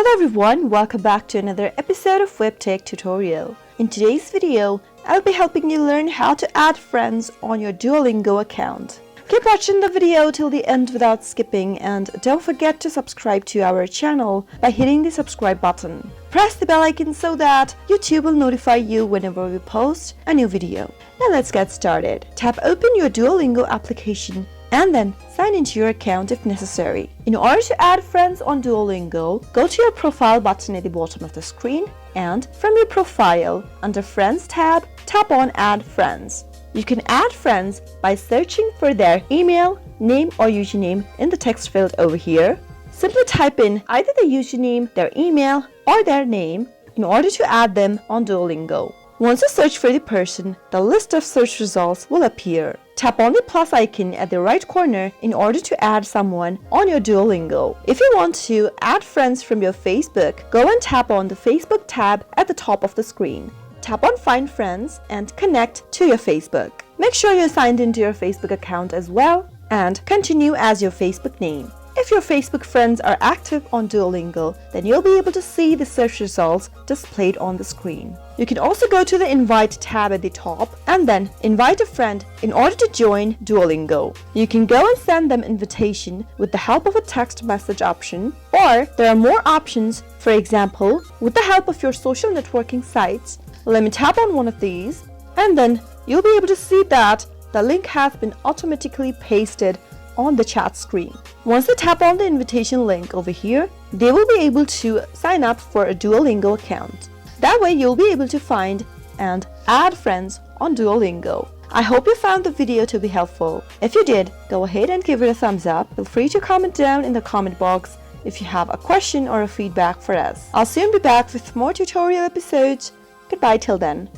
Hello everyone, welcome back to another episode of WebTech Tutorial. In today's video, I'll be helping you learn how to add friends on your Duolingo account. Keep watching the video till the end without skipping, and don't forget to subscribe to our channel by hitting the subscribe button. Press the bell icon so that YouTube will notify you whenever we post a new video. Now let's get started. Tap open your Duolingo application and then sign into your account if necessary. In order to add friends on Duolingo, go to your profile button at the bottom of the screen, and from your profile, under Friends tab, tap on Add Friends. You can add friends by searching for their email, name or username in the text field over here. Simply type in either the username, their email or their name in order to add them on Duolingo. Once you search for the person, the list of search results will appear. Tap on the plus icon at the right corner in order to add someone on your Duolingo. If you want to add friends from your Facebook, go and tap on the Facebook tab at the top of the screen. Tap on Find Friends and connect to your Facebook. Make sure you're signed into your Facebook account as well and continue as your Facebook name. If your Facebook friends are active on Duolingo, then you'll be able to see the search results displayed on the screen. You can also go to the Invite tab at the top and then invite a friend in order to join Duolingo. You can go and send them invitation with the help of a text message option, or there are more options, for example, with the help of your social networking sites. Let me tap on one of these and then you'll be able to see that the link has been automatically pasted on the chat screen. Once you tap on the invitation link over here, they will be able to sign up for a Duolingo account. That way you'll be able to find and add friends on Duolingo. I hope you found the video to be helpful. If you did, go ahead and give it a thumbs up. Feel free to comment down in the comment box if you have a question or a feedback for us. I'll soon be back with more tutorial episodes. Goodbye till then.